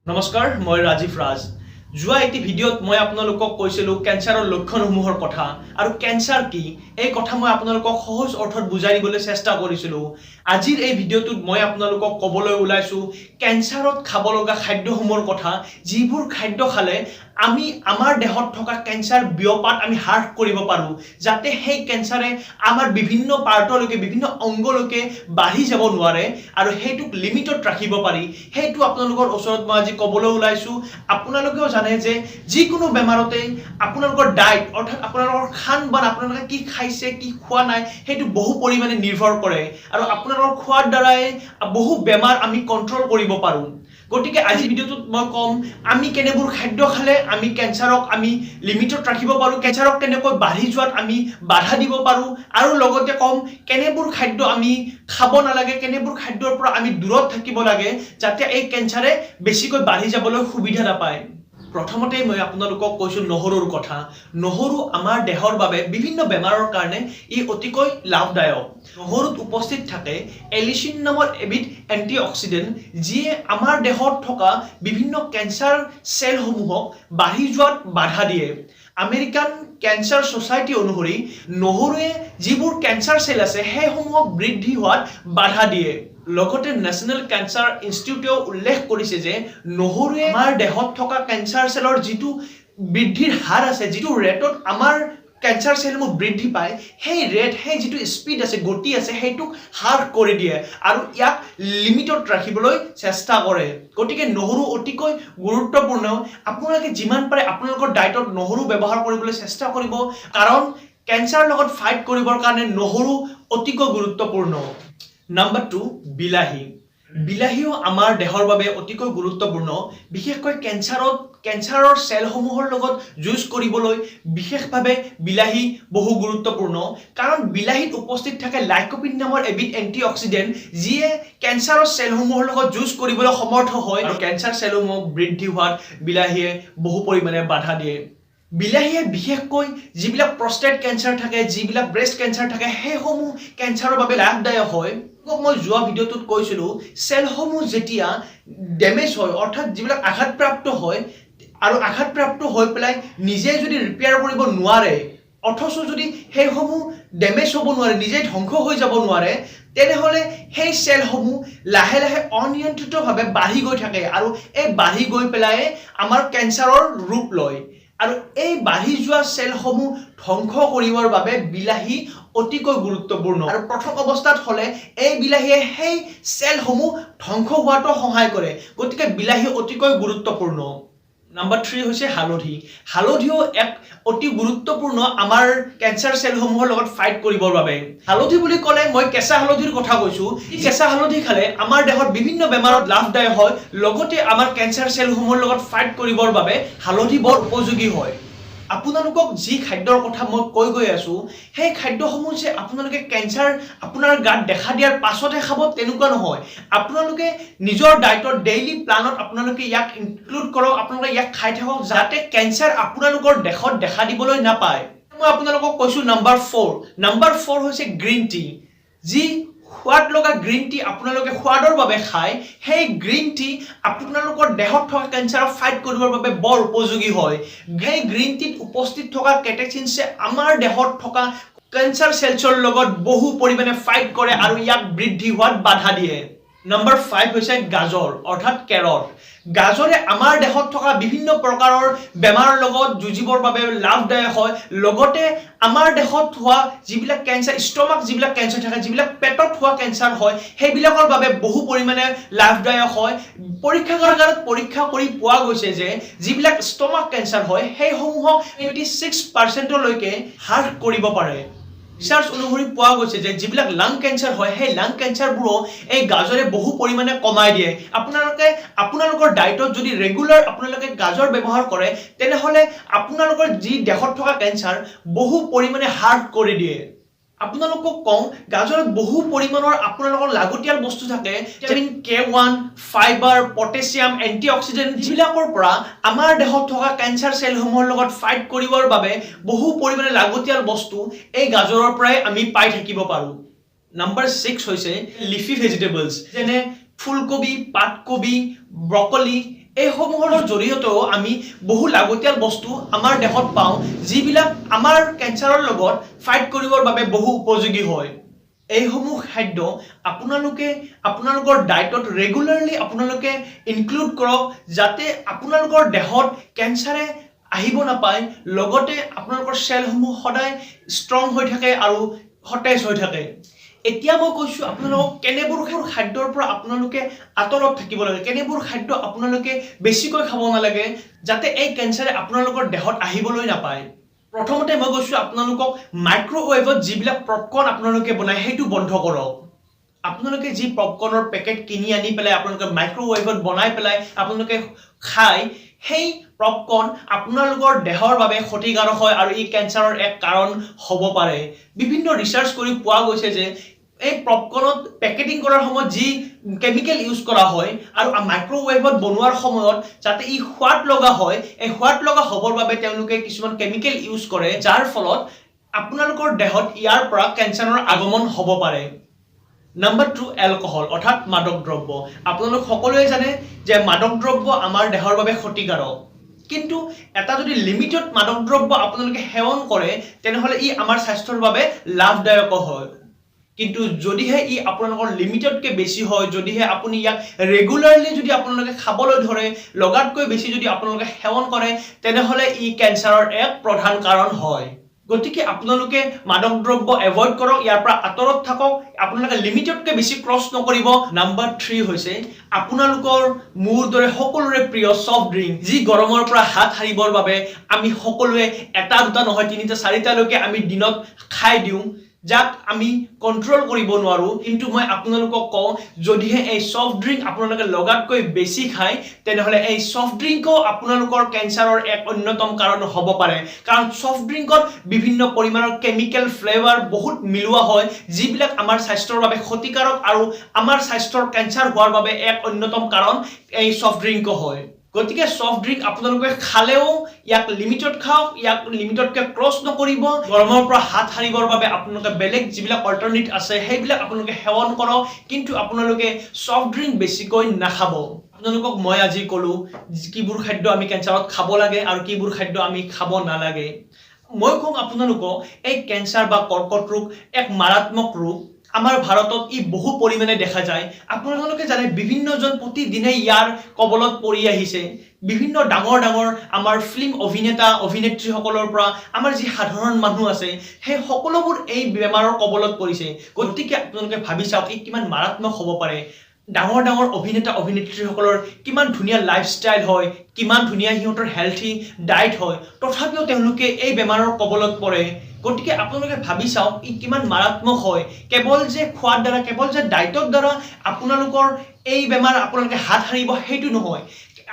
নমস্কাৰ মই ৰাজীৱ ৰাজ যোৱা এটি ভিডিঅ'ত মই আপোনালোকক কৈছিলো কেঞ্চাৰৰ লক্ষণসমূহৰ কথা আৰু কেঞ্চাৰ কি এই কথা মই আপোনালোকক সহজ অৰ্থত বুজাই দিবলৈ চেষ্টা কৰিছিলো আজিৰ এই ভিডিঅ'টোত মই আপোনালোকক ক'বলৈ ওলাইছো কেঞ্চাৰত খাব লগা খাদ্যসমূহৰ কথা যিবোৰ খাদ্য খালে আমি আমাৰ দেহত থকা কেঞ্চাৰ বিয়পাত আমি হ্ৰাস কৰিব পাৰো যাতে সেই কেঞ্চাৰে আমাৰ বিভিন্ন পাৰ্টলৈকে বিভিন্ন অংগলৈকে বাঢ়ি যাব নোৱাৰে আৰু হেইটোক লিমিটত ৰাখিব পাৰি হেইটো আপোনালোকৰ ওচৰত মই আজি ক'বলৈ ওলাইছো আপোনালোকেও জানে যে যিকোনো বেমাৰতে আপোনালোকৰ ডায়েট অৰ্থাৎ আপোনালোকৰ খান-বান আপোনালোকে কি খাইছে কি খোৱা নাই হেইটো বহু পৰিমাণে নিৰ্ভৰ কৰে আৰু আপোনালোকৰ খোৱাৰ দ্বাৰাই বহু বেমাৰ আমি কন্ট্ৰল কৰিব পাৰো গতিকে আজি ভিডিঅ'টোত মই কম আমি কেনেবোৰ খাদ্য খালে আমি কেঞ্চাৰক আমি লিমিটত ৰাখিব পাৰো কেঞ্চাৰক কেনেকৈ বাঢ়ি যোৱাত আমি বাধা দিব পাৰো আৰু লগতে কম কেনেবোৰ খাদ্য আমি খাব নালাগে কেনেবোৰ খাদ্যৰ পৰা আমি দূৰত থাকিব লাগে যাতে এই কেঞ্চাৰে বেছিকৈ বাঢ়ি যাবলৈ সুবিধা নাপায় প্ৰথমতে মই আপোনালোকক কৈছো নহৰুৰ কথা নহৰু আমাৰ দেহৰ বাবে বিভিন্ন বেমাৰৰ কাৰণে ই অতিকৈ লাভদায়ক নহৰুত উপস্থিত থাকে এলিচিন নামৰ এবিধ এন্টিঅক্সিডেন্ট যিয়ে আমাৰ দেহত থকা বিভিন্ন কেঞ্চাৰ সেলসমূহক বাঢ়ি যোৱাত বাধা দিয়ে আমেৰিকান কেঞ্চাৰ সোসাইটি অনুসৰি নহৰুৱে যিবোৰ কেঞ্চাৰ সেল আছে সেইসমূহক বৃদ্ধি হোৱাত বাধা দিয়ে লগতে ন্যাশনাল কেঞ্চাৰ ইনষ্টিটিউটেও উল্লেখ কৰিছে যে নহৰুৱে আমাৰ দেহত থকা কেঞ্চাৰ সেলৰ যিটো বৃদ্ধিৰ হাৰ আছে যিটো ৰেটত আমাৰ কেঞ্চাৰ সেলসমূহ বৃদ্ধি পায় সেই ৰেট সেই যিটো স্পীড আছে গতি আছে সেইটোক হ্ৰাস কৰি দিয়ে আৰু ইয়াক লিমিটত ৰাখিবলৈ চেষ্টা কৰে গতিকে নহৰু অতিকৈ গুৰুত্বপূৰ্ণ আপোনালোকে যিমান পাৰে আপোনালোকৰ ডায়েটত নহৰু ব্যৱহাৰ কৰিবলৈ চেষ্টা কৰিব কাৰণ কেঞ্চাৰৰ লগত ফাইট কৰিবৰ কাৰণে নহৰু অতিকৈ গুৰুত্বপূৰ্ণ নাম্বাৰ 2 বিলাহী বিলাহীও আমাৰ দেহৰ বাবে অতিকৈ গুৰুত্বপূৰ্ণ বিশেষকৈ কেঞ্চাৰৰ সেলসমূহৰ লগত যুঁজ কৰিবলৈ বিশেষভাৱে বিলাহী বহু গুৰুত্বপূৰ্ণ কাৰণ বিলাহীত উপস্থিত থাকে লাইকোপিন নামৰ এবিধ এন্টিঅক্সিডেন্ট যিয়ে কেঞ্চাৰৰ সেলসমূহৰ লগত যুঁজ কৰিবলৈ সমৰ্থ হয় আৰু কেঞ্চাৰ সেলসমূহ বৃদ্ধি হোৱাত বিলাহীয়ে বহু পৰিমাণে বাধা দিয়ে বিলাহীয়ে বিশেষকৈ যিবিলাক প্ৰস্টেট কেঞ্চাৰ থাকে যিবিলাক ব্ৰেষ্ট কেঞ্চাৰ থাকে সেইসমূহ কেঞ্চাৰৰ বাবে লাভদায়ক হয় মই যোৱা ভিডিঅ'টোত কৈছিলো সেলসমূহ যেতিয়া ড্যামেজ হয় অৰ্থাৎ যিবিলাক আঘাতপ্ৰাপ্ত হয় আৰু আঘাতপ্ৰাপ্ত হৈ পেলাই নিজে যদি ৰিপেয়াৰ কৰিব নোৱাৰে অথচ যদি সেইসমূহ ড্যামেজ হ'ব নোৱাৰে নিজে ধ্বংস হৈ যাব নোৱাৰে তেনেহলে সেই সেলসমূহ লাহে লাহে অনিয়ন্ত্ৰিতভাৱে বাঢ়ি গৈ থাকে আৰু এই বাঢ়ি গৈ পেলাই আমাৰ কেঞ্চাৰৰ ৰূপ লয় আৰু এই বাঢ়ি যোৱা সেলসমূহ ধ্বংস কৰিবৰ বাবে বিলাহী অতিকৈ গুৰুত্বপূৰ্ণ আৰু প্ৰথম অৱস্থাত হলে এই বিলাহীয়ে সেই সেলসমূহ ধ্বংস হোৱাটো সহায় কৰে গতিকে বিলাহী অতিকৈ গুৰুত্বপূৰ্ণ নাম্বাৰ 3 হৈছে হালধিও এক অতি গুৰুত্বপূৰ্ণ আমাৰ কেঞ্চাৰ সেলসমূহৰ লগত ফাইট কৰিবৰ বাবে হালধি বুলি ক'লে মই কেঁচা হালধিৰ কথা কৈছো কেঁচা হালধি খালে আমাৰ দেহত বিভিন্ন বেমাৰত লাভদায়ক হয় লগতে আমাৰ কেঞ্চাৰ সেলসমূহৰ লগত ফাইট কৰিবৰ বাবে হালধি বৰ উপযোগী হয় আপোনালোকক যি খাদ্যৰ কথা মই কৈ গৈ আছো সেই খাদ্যসমূহ যে আপোনালোকে কেঞ্চাৰ আপোনাৰ গাত দেখা দিয়াৰ পাছতে খাব তেনেকুৱা নহয় আপোনালোকে নিজৰ ডায়েটৰ ডেইলি প্লানত আপোনালোকে ইয়াক ইনক্লুড কৰক আপোনালোকে ইয়াক খাই থাকক যাতে কেঞ্চাৰ আপোনালোকৰ দেহত দেখা দিবলৈ নাপায় মই আপোনালোকক কৈছো নাম্বাৰ 4 হৈছে গ্ৰীণ টি যি সোৱাদ লগা গ্ৰীণ টি আপোনালোকে সোৱাদৰ বাবে খায় সেই গ্ৰীণ টি আপোনালোকৰ দেহত থকা কেঞ্চাৰক ফাইট কৰিবৰ বাবে বৰ উপযোগী হয় সেই গ্ৰীণ টিত উপস্থিত থকা কেটেচিনছে আমাৰ দেহত থকা কেঞ্চাৰ সেলছৰ লগত বহু পৰিমাণে ফাইট কৰে আৰু ইয়াক বৃদ্ধি হোৱাত বাধা দিয়ে নাম্বাৰ 5 হৈছে গাজৰ অৰ্থাৎ কেৰট গাজৰে আমাৰ দেহত থকা বিভিন্ন প্ৰকাৰৰ বেমাৰৰ লগত যুঁজিবৰ বাবে লাভদায়ক হয় লগতে আমাৰ দেহত হোৱা যিবিলাক কেঞ্চাৰ ষ্টমাক যিবিলাক কেঞ্চাৰ থাকে যিবিলাক পেটত হোৱা কেঞ্চাৰ হয় সেইবিলাকৰ বাবে বহু পৰিমাণে লাভদায়ক হয় পৰীক্ষাগাৰত পৰীক্ষা কৰি পোৱা গৈছে যে যিবিলাক ষ্টমাক কেঞ্চাৰ হয় সেইসমূহক 86% লৈকে হ্ৰাস কৰিব পাৰে ৰিচাৰ্চ অনুসৰি পোৱা গৈছে যে যিবিলাক লাং কেঞ্চাৰ হয় সেই লাং কেঞ্চাৰবোৰো এই গাজৰে বহু পৰিমাণে কমাই দিয়ে আপোনালোকৰ ডায়েটত যদি ৰেগুলাৰ আপোনালোকে গাজৰ ব্যৱহাৰ কৰে তেনেহলে আপোনালোকৰ যি দেহত থকা কেঞ্চাৰ বহু পৰিমাণে হ্ৰাস কৰি দিয়ে আপোনালোকক কওঁ গাজৰত বহু পৰিমাণৰ আপোনালোকৰ লাগতিয়াল বস্তু থাকে vitamin K1 fibre potassium antioxidant যিবিলাকৰ পৰা আমাৰ দেহত থকা কেঞ্চাৰ সেলসমূহৰ লগত ফাইট কৰিবৰ বাবে বহু পৰিমাণে লাগতিয়াল বস্তু এই গাজৰৰ পৰাই আমি পাই থাকিব পাৰো নাম্বাৰ 6 হৈছে লিফি ভেজিটেবলছ যেনে ফুলকবি পাতকবি ব্ৰকলি এই সমূহৰ জৰিয়তেও আমি বহু লাগতিয়াল বস্তু আমাৰ দেহত পাওঁ যিবিলাক আমাৰ কেঞ্চাৰৰ লগত ফাইট কৰিবৰ বাবে বহু উপযোগী হয় এইসমূহ খাদ্য আপোনালোকে আপোনালোকৰ ডায়েটত ৰেগুলাৰলি আপোনালোকে ইনক্লুড কৰক যাতে আপোনালোকৰ দেহত কেঞ্চাৰে আহিব নাপায় লগতে আপোনালোকৰ সেলসমূহ সদায় ষ্ট্ৰং হৈ থাকে আৰু সতেজ হৈ থাকে এতিয়া মই কৈছো আপোনালোকক কেনেবোৰ খাদ্যৰ পৰা আপোনালোকে আতৰত থাকিব লাগে কেনেবোৰ খাদ্য আপোনালোকে বেছিকৈ খাব নালাগে যাতে এই কেঞ্চাৰে আপোনালোকৰ দেহত আহিবলৈ নাপায় প্ৰথমতে মই কৈছো আপোনালোকক মাইক্ৰৱেভত যিবিলাক পপকৰ্ন আপোনালোকে বনায় সেইটো বন্ধ কৰক আপোনালোকে যি পপকৰ্নৰ পেকেট কিনি আনি পেলাই আপোনালোকে মাইক্ৰৱেভত বনাই পেলাই আপোনালোকে খায় সেই পপকৰ্ন আপোনালোকৰ দেহৰ বাবে ক্ষতিকাৰক হয় আৰু ই কেঞ্চাৰৰ এক কাৰণ হ'ব পাৰে বিভিন্ন ৰিচাৰ্চ কৰি পোৱা গৈছে যে এই পপকৰ্নত পেকেটিং কৰাৰ সময়ত যি কেমিকেল ইউজ কৰা হয় আৰু মাইক্ৰৱেভত বনোৱাৰ সময়ত যাতে ই সোৱাদ লগা হয় এই সোৱাদ লগা হ'বৰ বাবে তেওঁলোকে কিছুমান কেমিকেল ইউজ কৰে যাৰ ফলত আপোনালোকৰ দেহত ইয়াৰ পৰা কেঞ্চাৰৰ আগমন হ'ব পাৰে নাম্বাৰ 2 এলকহল অৰ্থাৎ মাদক দ্ৰব্য আপোনালোক সকলোৱে জানে যে মাদক দ্ৰব্য আমাৰ দেহৰ বাবে ক্ষতিকাৰক কিন্তু এটা যদি লিমিটেড মাদক দ্ৰব্য আপোনালোকে সেৱন কৰে তেনেহলে ই আমাৰ স্বাস্থ্যৰ বাবে লাভদায়ক হয় কিন্তু যদিহে ই আপোনালোকৰ লিমিটেডকে বেছি হয় যদিহে আপুনি ইয়াক ৰেগুলাৰলি যদি আপোনালোকে খাবলৈ ধৰে লগাতকৈ বেছি যদি আপোনালোকে সেৱন কৰে তেনেহলে ই কেঞ্চাৰৰ এক প্ৰধান কাৰণ হয় গতিকে আপোনালোকে মাদক দ্ৰব্য এভয়েড কৰক ইয়াৰ পৰা আতৰত থাকক আপোনালোকে লিমিটেডকে বেছি ক্ৰছ নকৰিব নাম্বাৰ 3 হৈছে আপোনালোকৰ মোৰ দৰে সকলোৰে প্ৰিয় সফট ড্ৰিংক যি গৰমৰ পৰা হাত হাৰিবৰ বাবে আমি সকলোৱে এটা দুটা নহয় তিনিটা চাৰিটা লৈকে আমি দিনত খাই দিওঁ যাক আমি কন্ট্ৰোল কৰিব নোৱাৰো কিন্তু মই আপোনালোকক কওঁ যদিহে এই সফট ড্ৰিংক আপোনালোকে লগাতকৈ বেছি খায় তেনেহলে এই সফট ড্ৰিংকও আপোনালোকৰ কেঞ্চাৰৰ এক অন্যতম কাৰণ হ'ব পাৰে কাৰণ সফট ড্ৰিংকত বিভিন্ন পৰিমাণৰ কেমিকেল ফ্লেভাৰ বহুত মিলোৱা হয় যিবিলাক আমাৰ স্বাস্থ্যৰ বাবে ক্ষতিকাৰক আৰু আমাৰ স্বাস্থ্যৰ কেঞ্চাৰ হোৱাৰ বাবে এক অন্যতম কাৰণ এই সফট ড্ৰিংক হয় গতিকে সফট ড্ৰিংক আপোনালোকে খালেও ইয়াক লিমিটেড খাওক ইয়াক লিমিটেডকে ক্ৰছ নকৰিব গৰমৰ পৰা হাত হাৰিবৰ বাবে আপোনালোকে বেলেগ যিবিলাক অল্টাৰনেটিভ আছে সেইবিলাক আপোনালোকে সেৱন কৰক কিন্তু আপোনালোকে সফট ড্ৰিংক বেছিকৈ নাখাব আপোনালোকক মই আজি ক'লো কিবোৰ খাদ্য আমি কেঞ্চাৰত খাব লাগে আৰু কিবোৰ খাদ্য আমি খাব নালাগে মই কম আপোনালোকক এই কেঞ্চাৰ বা কৰ্কট ৰোগ এক মাৰাত্মক ৰোগ আমাৰ ভাৰতত ই বহু পৰিমাণে দেখা যায় আপোনালোকে জানে বিভিন্নজন প্ৰতিদিনে ইয়াৰ কবলত পৰি আহিছে বিভিন্ন ডাঙৰ ডাঙৰ আমাৰ ফিল্ম অভিনেতা অভিনেত্ৰীসকলৰ পৰা আমাৰ যি সাধাৰণ মানুহ আছে সেই সকলোবোৰ এই বেমাৰৰ কবলত পৰিছে গতিকে আপোনালোকে ভাবি চাওক ই কিমান মাৰাত্মক হ'ব পাৰে ডাঙৰ ডাঙৰ অভিনেতা অভিনেত্ৰীসকলৰ কিমান ধুনীয়া লাইফষ্টাইল হয় কিমান ধুনীয়া হিহঁতৰ হেলথি ডায়েট হয় তথাপিও তেওঁলোকে এই বেমাৰৰ কবলত পৰে গতিকে আপোনালোকে ভাবি চাওক ই কিমান মাৰাত্মক হয় কেৱল যে খোৱাৰ দ্বাৰা কেৱল যে ডায়েটৰ দ্বাৰা আপোনালোকৰ এই বেমাৰ আপোনালোকে হাত হাৰিব সেইটো নহয়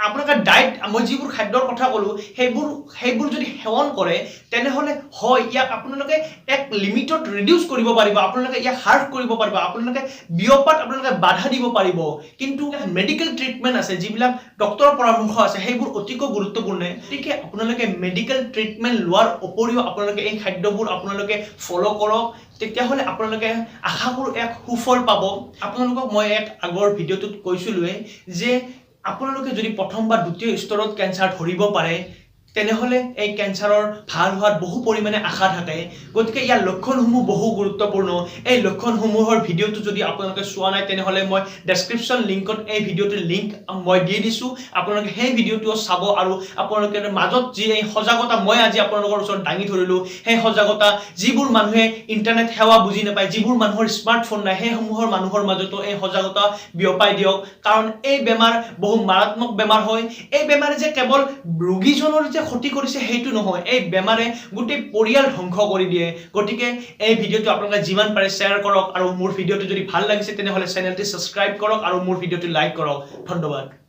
আপোনালোকে ডায়েট মই যিবোৰ খাদ্যৰ কথা ক'লো সেইবোৰ যদি সেৱন কৰে তেনেহলে হয় ইয়াক আপোনালোকে এক লিমিটত ৰিডিউস কৰিব পাৰিব আপোনালোকে ইয়াক হাৰ্ট কৰিব পাৰিব আপোনালোকে বিয়পাত আপোনালোকে বাধা দিব পাৰিব কিন্তু মেডিকেল ট্ৰিটমেন্ট আছে যিবিলাক ডক্টৰৰ পৰামৰ্শ আছে সেইবোৰ অতিকৈ গুৰুত্বপূৰ্ণ গতিকে আপোনালোকে মেডিকেল ট্ৰিটমেন্ট লোৱাৰ উপৰিও আপোনালোকে এই খাদ্যবোৰ আপোনালোকে ফলো কৰক তেতিয়াহলে আপোনালোকে আশা কৰো এক সুফল পাব আপোনালোকক মই এক আগৰ ভিডিঅ'টোত কৈছিলোৱে যে আপোনালোকে যদি প্ৰথম বা দ্বিতীয় স্তৰত কেঞ্চাৰ ধৰিব পাৰে তেনেহলে এই কেঞ্চাৰৰ ভাল হোৱাৰ বহু পৰিমাণে আশা থাকে গতিকে ইয়াৰ লক্ষণসমূহ বহু গুৰুত্বপূৰ্ণ এই লক্ষণসমূহৰ ভিডিঅ'টো যদি আপোনালোকে চোৱা নাই তেনেহলে মই ডেসক্ৰিপচন লিংকত এই ভিডিঅ'টোৰ লিংক মই দি দিছো আপোনালোকে সেই ভিডিঅ'টো চাব আৰু আপোনালোকে মাজত যি এই সজাগতা মই আজি আপোনালোকৰ ওচৰত দাঙি ধৰিলো সেই সজাগতা যিবোৰ মানুহে ইন্টাৰনেট সেৱা বুজি নাপায় যিবোৰ মানুহৰ স্মাৰ্টফোন নাই সেই সমূহৰ মানুহৰ মাজতো এই সজাগতা বিয়পাই দিয়ক কাৰণ এই বেমাৰ বহু মাৰাত্মক বেমাৰ হয় এই বেমাৰে যে কেৱল ৰোগীজনৰ যে ক্ষতি কৰিছে সেইটো নহয় এই বেমাৰে গোটেই পৰিয়াল ধ্বংস কৰি দিয়ে গতিকে এই ভিডিঅ'টো আপোনালোকে যিমান পাৰে শ্বেয়াৰ কৰক আৰু মোৰ ভিডিঅ'টো যদি ভাল লাগিছে তেনেহলে চেনেলটো সাবস্ক্ৰাইব কৰক আৰু মোৰ ভিডিঅ'টো লাইক কৰক ধন্যবাদ